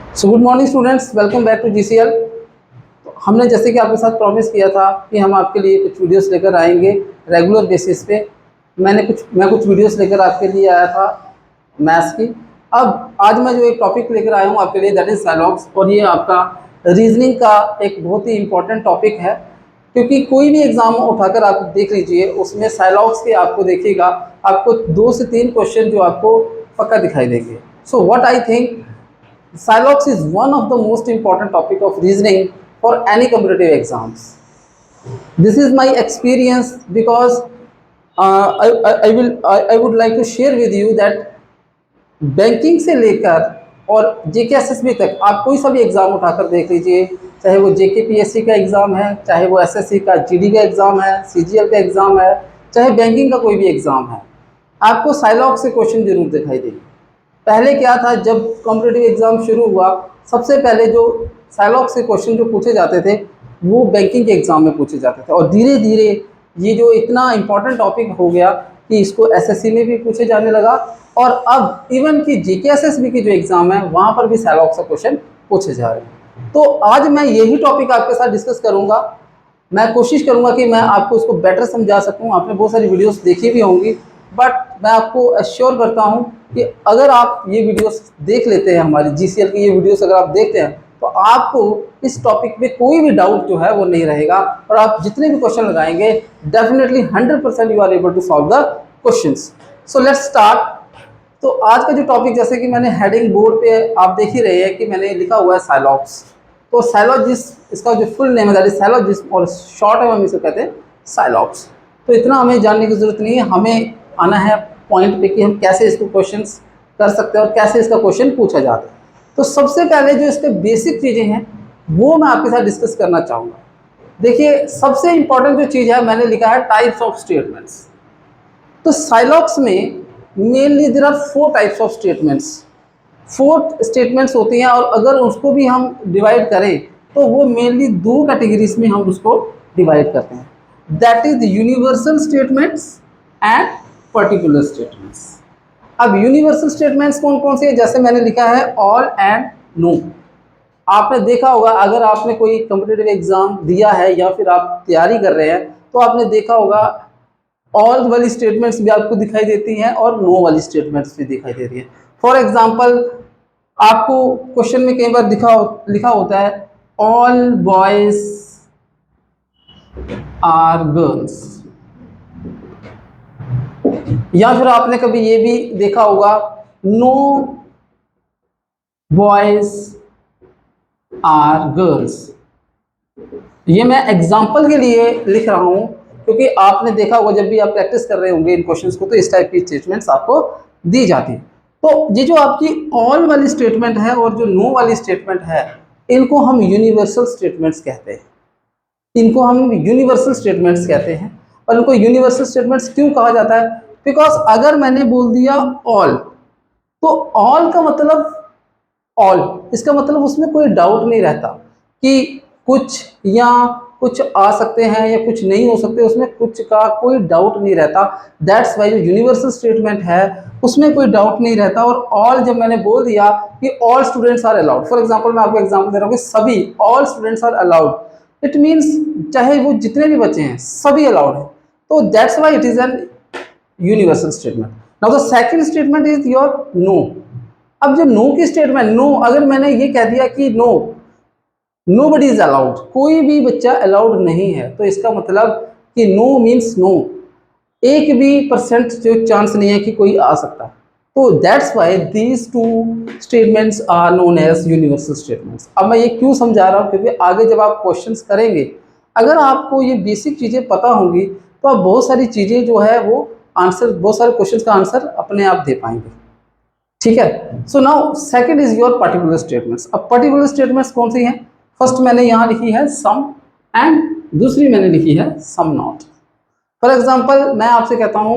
So good morning students, welcome back to GCL. हमने जैसे कि आपके साथ प्रॉमिस किया था कि हम आपके लिए कुछ वीडियोस लेकर आएंगे रेगुलर बेसिस पे। मैं कुछ वीडियोस लेकर आपके लिए आया था मैथ्स की। अब आज मैं जो एक टॉपिक लेकर आया हूँ आपके लिए, दैट इज़ साइलॉग्स, और ये आपका रीजनिंग का एक बहुत ही इंपॉर्टेंट टॉपिक है, क्योंकि कोई भी एग्जाम उठाकर आप देख लीजिए, उसमें साइलॉग्स के आपको देखिएगा, आपको 2 से 3 क्वेश्चन जो आपको पक्का दिखाई देंगे। So what I think, Silox is one of the most important topic of reasoning for any competitive exams. This is my experience because I would like to share with you that banking से लेकर और जेके SSB तक आप कोई सा भी exam उठाकर देख लीजिए, चाहे वो जेके पीएससी का एग्ज़ाम है, चाहे वो एसएससी का जीडी का एग्ज़ाम है, सीजीएल का एग्ज़ाम है, चाहे बैंकिंग का कोई भी एग्ज़ाम है, आपको साइलॉग से क्वेश्चन जरूर दिखाई देंगे। पहले क्या था, जब कॉम्पिटिटिव एग्ज़ाम शुरू हुआ, सबसे पहले जो साइलॉग से क्वेश्चन जो पूछे जाते थे वो बैंकिंग के एग्ज़ाम में पूछे जाते थे, और धीरे धीरे ये जो इतना इम्पोर्टेंट टॉपिक हो गया कि इसको एसएससी में भी पूछे जाने लगा, और अब इवन कि जीके एसएसबी की जो एग्ज़ाम है वहाँ पर भी साइलॉग से क्वेश्चन पूछे जा रहे हैं। तो आज मैं यही टॉपिक आपके साथ डिस्कस करूँगा। मैं कोशिश करूँगा कि मैं आपको उसको बेटर समझा सकूँ। आपने बहुत सारी वीडियोस देखी भी होंगी, बट मैं आपको एश्योर करता हूँ कि अगर आप ये वीडियोस देख लेते हैं, हमारी जीसीएल की ये वीडियोस अगर आप देखते हैं, तो आपको इस टॉपिक पे कोई भी डाउट जो है वो नहीं रहेगा, और आप जितने भी क्वेश्चन लगाएंगे definitely 100% you are able to solve the questions. So let's start. तो आज का जो टॉपिक, जैसे कि मैंने हेडिंग बोर्ड पे आप देख ही रहे हैं कि मैंने लिखा हुआ है साइलॉग्स। तो साइलॉजिस्ट, इसका जो फुल नेम है दैट इज साइलॉजिस्ट, और शॉर्ट में हम इसे कहते हैं साइलॉग्स। तो इतना हमें जानने की ज़रूरत नहीं है, हमें आना है पॉइंट पे कि हम कैसे इसको क्वेश्चंस कर सकते हैं और कैसे इसका क्वेश्चन पूछा जाता है। तो सबसे पहले जो इसके बेसिक चीज़ें हैं वो मैं आपके साथ डिस्कस करना चाहूँगा। देखिए, सबसे इंपॉर्टेंट जो चीज़ है, मैंने लिखा है टाइप्स ऑफ स्टेटमेंट्स। तो साइलॉग्स में mainly there are 4 types of statements. 4 statements होती हैं, और अगर उसको भी हम डिवाइड करें तो वो मेनली 2 कैटेगरीज में हम उसको डिवाइड करते हैं, that is universal statements and particular statements. अब यूनिवर्सल स्टेटमेंट्स कौन कौन से हैं? जैसे मैंने लिखा है ऑल एंड नो। आपने देखा होगा, अगर आपने कोई कॉम्पिटिटिव एग्जाम दिया है या फिर आप तैयारी कर रहे हैं, तो आपने देखा होगा ऑल वाली स्टेटमेंट्स भी आपको दिखाई देती हैं और नो वाली स्टेटमेंट्स भी दिखाई दे रही है। फॉर एग्जाम्पल, आपको क्वेश्चन में कई बार लिखा होता है ऑल बॉयज आर गर्ल्स, या फिर आपने कभी ये भी देखा होगा नो बॉयज आर गर्ल्स। ये मैं एग्जाम्पल के लिए लिख रहा हूं, क्योंकि आपने देखा होगा जब भी आप प्रैक्टिस कर रहे होंगे इन क्वेश्चंस को, तो इस टाइप की स्टेटमेंट्स आपको दी जाती है। तो ये जो आपकी ऑल वाली स्टेटमेंट है और जो नो वाली स्टेटमेंट है, इनको हम यूनिवर्सल स्टेटमेंट्स कहते हैं। इनको हम यूनिवर्सल स्टेटमेंट्स कहते हैं। और इनको यूनिवर्सल स्टेटमेंट्स क्यों कहा जाता है? बिकॉज अगर मैंने बोल दिया ऑल, तो ऑल का मतलब ऑल, इसका मतलब उसमें कोई डाउट नहीं रहता कि कुछ या कुछ आ सकते हैं या कुछ नहीं हो सकते, उसमें कुछ का कोई डाउट नहीं रहता। दैट्स वाई जो यूनिवर्सल स्टेटमेंट है उसमें कोई डाउट नहीं रहता। और ऑल जब मैंने बोल दिया कि all students are allowed, for example मैं आपको एग्जांपल दे रहा हूँ कि सभी, all students are allowed, it means चाहे वो जितने भी बच्चे हैं सभी अलाउड हैं। तो that's why it is a universal statement. Now the second statement is your no. अब जो नो की स्टेटमेंट, नो, अगर मैंने ये कह दिया कि नो, नोबडी इज अलाउड, कोई भी बच्चा अलाउड नहीं है, तो इसका मतलब कि नो मीन्स नो, एक भी परसेंट जो चांस नहीं है कि कोई आ सकता। तो that's why these 2 statements are known as universal statements. अब मैं ये क्यों समझा रहा हूँ, क्योंकि आगे जब आप क्वेश्चंस करेंगे, अगर आपको ये बेसिक चीज़ें पता होंगी, तो आप बहुत सारी चीज़ें जो है वो आंसर, बहुत सारे क्वेश्चंस का आंसर अपने आप दे पाएंगे। ठीक है। So now second is your particular statements. अब पर्टिकुलर स्टेटमेंट्स कौन सी हैं? फर्स्ट मैंने यहाँ लिखी है सम, एंड दूसरी मैंने लिखी है सम नॉट। फॉर एग्जाम्पल, मैं आपसे कहता हूँ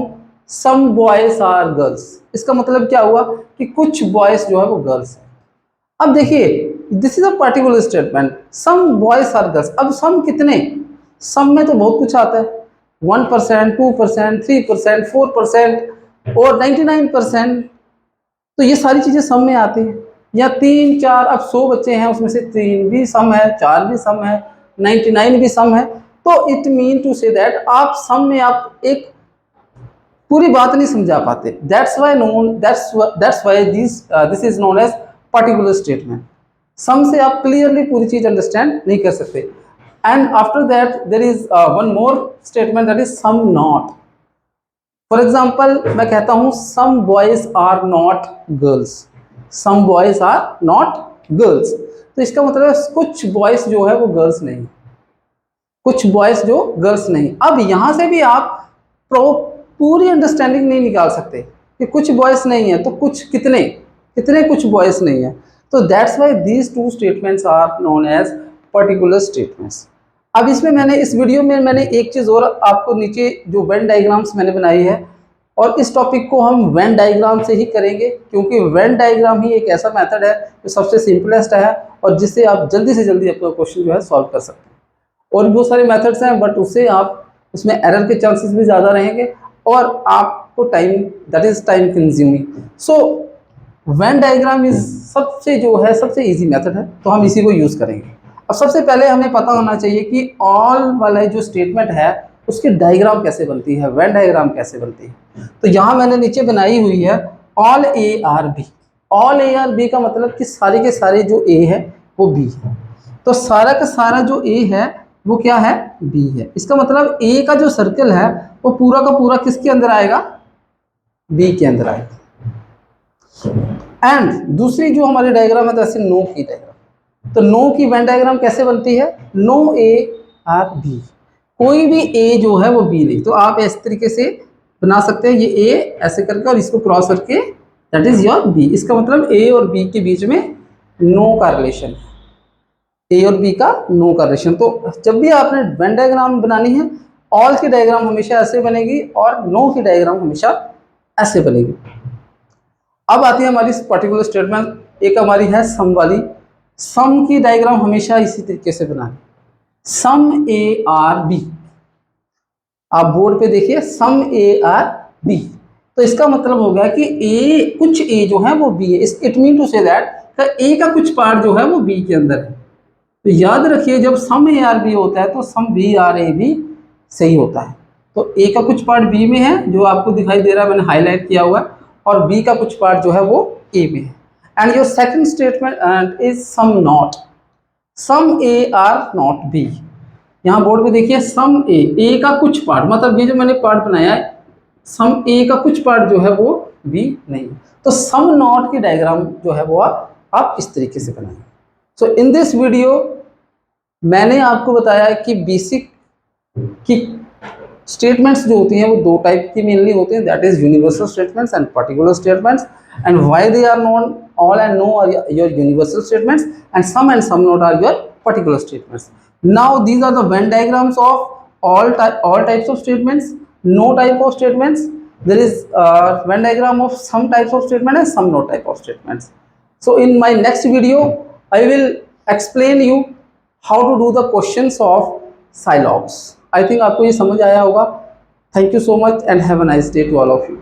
सम बॉयज आर गर्ल्स, इसका मतलब क्या हुआ कि कुछ बॉयज जो है वो गर्ल्स हैं। अब देखिए, this is a particular statement, some boys are girls. अब सम कितने? सम में तो बहुत कुछ आता है, 1%, 2%, 3%, 4% और 99%। तो ये सारी चीज़ें सम में आती हैं। या 3 4, अब 100 बच्चे हैं उसमें से 3 भी सम है, 4 भी सम है, 99 भी सम है, तो it mean to say that आप सम में आप एक पूरी बात नहीं समझा पाते। That's why this is known as particular statement. Some से आप क्लियरली पूरी चीज अंडरस्टैंड नहीं कर सकते। And after that there is one more statement, that is some not. For example मैं कहता हूं some boys are not girls, some boys are not girls, तो इसका मतलब है कुछ बॉयज जो है वो गर्ल्स नहीं, कुछ बॉयज जो गर्ल्स नहीं। अब यहां से भी आप पूरी अंडरस्टैंडिंग नहीं निकाल सकते कि कुछ बॉयज नहीं है तो कुछ कितने कितने कुछ बॉयज नहीं है। तो that's why these two statements are known as particular statements. अब इसमें मैंने इस वीडियो में मैंने एक चीज़ और आपको, नीचे जो वेन डायग्राम्स मैंने बनाई है, और इस टॉपिक को हम वेन डायग्राम से ही करेंगे, क्योंकि वेन डायग्राम ही एक ऐसा मेथड है जो सबसे सिंपलेस्ट है और जिससे आप जल्दी से जल्दी अपना क्वेश्चन जो है सॉल्व कर सकते हैं। और बहुत सारे मेथड्स हैं बट उससे आप उसमें एरर के चांसेस भी ज़्यादा रहेंगे और आपको time, that is time consuming. So Venn diagram is सबसे जो है सबसे इजी मेथड है, तो हम इसी को यूज़ करेंगे। अब सबसे पहले हमें पता होना चाहिए कि ऑल वाला जो स्टेटमेंट है उसकी डायग्राम कैसे बनती है, वेन डायग्राम कैसे बनती है। तो यहाँ मैंने नीचे बनाई हुई है all A are B. All A are B का मतलब कि सारे के सारे जो ए है वो बी है, तो सारा का सारा जो ए है वो क्या है, बी है। इसका मतलब ए का जो सर्कल है वो पूरा का पूरा किसके अंदर आएगा, बी के अंदर आएगा। एंड दूसरी जो हमारी डायग्राम है जैसे नो की डायग्राम, तो नो की वेन डायग्राम कैसे बनती है, नो ए आर बी, कोई भी ए जो है वो बी नहीं। तो आप इस तरीके से बना सकते हैं, ये ए ऐसे करके और इसको क्रॉस करके, दैट इज योर बी। इसका मतलब ए और बी के बीच में नो का रिलेशन है, ए और बी का नो का रिलेशन। तो जब भी आपने वेन डायग्राम बनानी है, ऑल की डायग्राम हमेशा ऐसे बनेगी और नो की डायग्राम हमेशा ऐसे बनेगी। अब आती है हमारी पर्टिकुलर स्टेटमेंट, एक हमारी है सम वाली। सम की डायग्राम हमेशा इसी तरीके से बनानी, सम ए आर बी। आप बोर्ड पे देखिए सम ए आर बी, तो इसका मतलब हो गया कि ए, कुछ ए जो है वो बी है। It mean to say that A का कुछ पार्ट जो है वो बी के अंदर है। तो याद रखिए जब सम ए आर बी होता है तो सम बी आर ए भी सही होता है। तो ए का कुछ पार्ट बी में है जो आपको दिखाई दे रहा है, मैंने हाईलाइट किया हुआ है, और बी का कुछ पार्ट जो है वो ए में है। And your second statement is some not, some A are not B. यहाँ बोर्ड पे देखिए सम ए का कुछ पार्ट, मतलब ये जो मैंने पार्ट बनाया है सम ए का कुछ पार्ट जो है वो बी नहीं। तो सम नॉट की डायग्राम जो है वो आप इस तरीके से बनाएंगे। सो इन दिस वीडियो मैंने आपको बताया कि बेसिक की स्टेटमेंट्स जो होती हैं वो दो टाइप की मेनली होती हैं, that is universal statements and particular statements, and why they are known, all and no are your universal statements and some not are your particular statements. Now these are the Venn diagrams of all types of statements, no type of statements. There is Venn diagram of some types of statement and some no type of statements. So in my next video I will explain you how to do the questions of Silogs. I think आपको ये समझ आया होगा। Thank you so much and have a nice day to all of you.